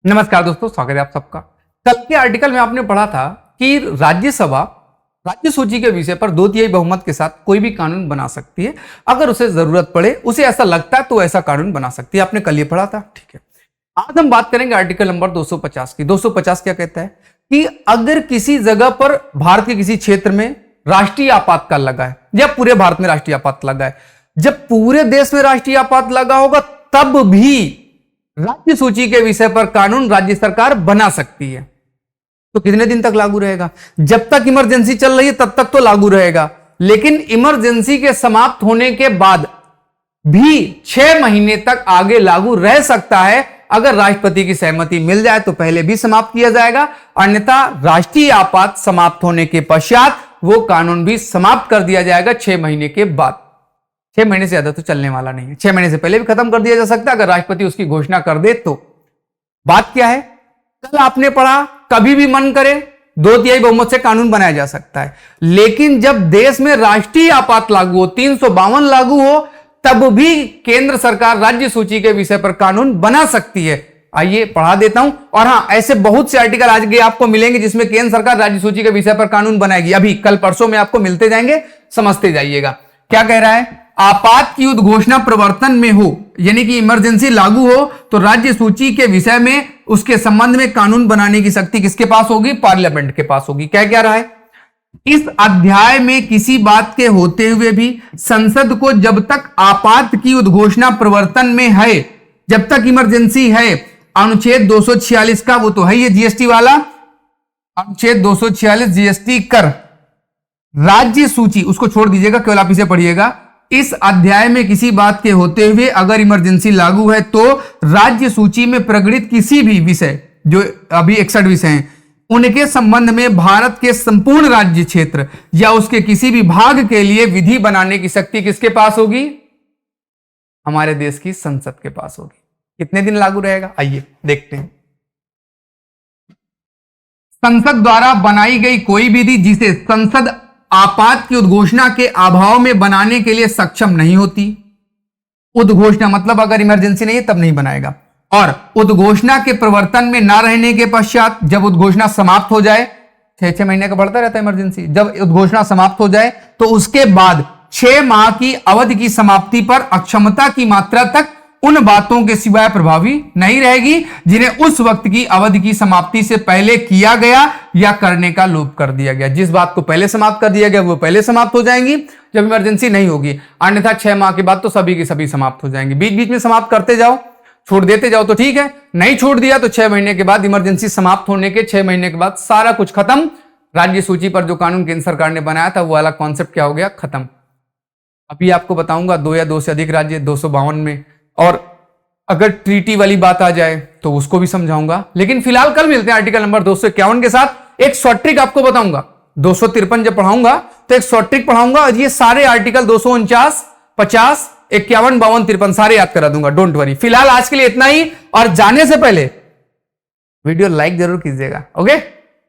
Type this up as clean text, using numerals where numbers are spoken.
नमस्कार दोस्तों, स्वागत है आप सबका। कल के आर्टिकल में आपने पढ़ा था कि राज्यसभा राज्य सूची के विषय पर 2/3 बहुमत के साथ कोई भी कानून बना सकती है। अगर उसे जरूरत पड़े, उसे ऐसा लगता है तो ऐसा कानून बना सकती है। आपने कल ये पढ़ा था, ठीक है। आज हम बात करेंगे आर्टिकल नंबर 250 की। 250 क्या कहता है कि अगर किसी जगह पर भारत के किसी क्षेत्र में राष्ट्रीय आपातकाल लगा है या पूरे भारत में राष्ट्रीय आपात लगा है, जब पूरे देश में राष्ट्रीय आपात लगा होगा तब भी राज्य सूची के विषय पर कानून राज्य सरकार बना सकती है। तो कितने दिन तक लागू रहेगा? जब तक इमरजेंसी चल रही है तब तक तो लागू रहेगा, लेकिन इमरजेंसी के समाप्त होने के बाद भी 6 महीने तक आगे लागू रह सकता है। अगर राष्ट्रपति की सहमति मिल जाए तो पहले भी समाप्त किया जाएगा, अन्यथा राष्ट्रीय आपात समाप्त होने के पश्चात वो कानून भी समाप्त कर दिया जाएगा 6 महीने के बाद। 6 महीने से ज्यादा तो चलने वाला नहीं है। 6 महीने से पहले भी खत्म कर दिया जा सकता है अगर राष्ट्रपति उसकी घोषणा कर दे तो। बात क्या है? कल आपने पढ़ा कभी भी मन करे 2/3 बहुमत से कानून बनाया जा सकता है, लेकिन जब देश में राष्ट्रीय आपात लागू हो, 352 लागू हो, तब भी केंद्र सरकार राज्य सूची के विषय पर कानून बना सकती है। आइए पढ़ा देता हूं। और हां, ऐसे बहुत से आर्टिकल आज के आपको मिलेंगे जिसमें केंद्र सरकार राज्य सूची के विषय पर कानून बनाएगी। अभी कल परसों में आपको मिलते जाएंगे, समझते जाइएगा। क्या कह रहा है? आपात की उद्घोषणा प्रवर्तन में हो, यानी कि इमरजेंसी लागू हो, तो राज्य सूची के विषय में उसके संबंध में कानून बनाने की शक्ति किसके पास होगी? पार्लियामेंट के पास होगी। क्या कह रहा है? इस अध्याय में किसी बात के होते हुए भी संसद को जब तक आपात की उद्घोषणा प्रवर्तन में है, जब तक इमरजेंसी है, अनुच्छेद 246 का, वो तो है ये जीएसटी वाला, अनुच्छेद 246 जीएसटी कर, राज्य सूची, उसको छोड़ दीजिएगा, केवल आप इसे पढ़िएगा। इस अध्याय में किसी बात के होते हुए अगर इमरजेंसी लागू है तो राज्य सूची में प्रगणित किसी भी विषय, जो अभी 61 विषय हैं, उनके संबंध में भारत के संपूर्ण राज्य क्षेत्र या उसके किसी भी भाग के लिए विधि बनाने की शक्ति किसके पास होगी? हमारे देश की संसद के पास होगी। कितने दिन लागू रहेगा? आइए देखते हैं। संसद द्वारा बनाई गई कोई विधि जिसे संसद आपात की उद्घोषणा के अभाव में बनाने के लिए सक्षम नहीं होती। उद्घोषणा मतलब अगर इमरजेंसी नहीं है तब नहीं बनाएगा। और उद्घोषणा के प्रवर्तन में ना रहने के पश्चात, जब उद्घोषणा समाप्त हो जाए, 6 महीने का बढ़ता रहता है इमरजेंसी, जब उद्घोषणा समाप्त हो जाए तो उसके बाद 6 माह की अवधि की समाप्ति पर अक्षमता की मात्रा तक उन बातों के सिवाय प्रभावी नहीं रहेगी जिन्हें उस वक्त की अवधि की समाप्ति से पहले किया गया या करने का लोप कर दिया गया। जिस बात को पहले समाप्त कर दिया गया वो पहले समाप्त हो जाएंगी जब इमरजेंसी नहीं होगी, अन्यथा 6 माह के बाद तो सभी की सभी समाप्त हो जाएंगी। बीच बीच में समाप्त करते जाओ, छोड़ देते जाओ तो ठीक है, नहीं छोड़ दिया तो 6 महीने के बाद, इमरजेंसी समाप्त होने के 6 महीने के बाद सारा कुछ खत्म। राज्य सूची पर जो कानून केंद्र सरकार ने बनाया था वो वाला कॉन्सेप्ट क्या हो गया? खत्म। अभी आपको बताऊंगा 2 या 2 से अधिक राज्य 252 में, और अगर ट्रीटी वाली बात आ जाए तो उसको भी समझाऊंगा। लेकिन फिलहाल कल मिलते हैं आर्टिकल नंबर 251 के साथ। एक शॉर्ट ट्रिक आपको बताऊंगा, 253 जब पढ़ाऊंगा तो एक शॉर्ट ट्रिक पढ़ाऊंगा, और ये सारे आर्टिकल 249, 50, 51, 52, 53 सारे याद करा दूंगा, डोंट वरी। फिलहाल आज के लिए इतना ही, और जाने से पहले वीडियो लाइक जरूर कीजिएगा। ओके।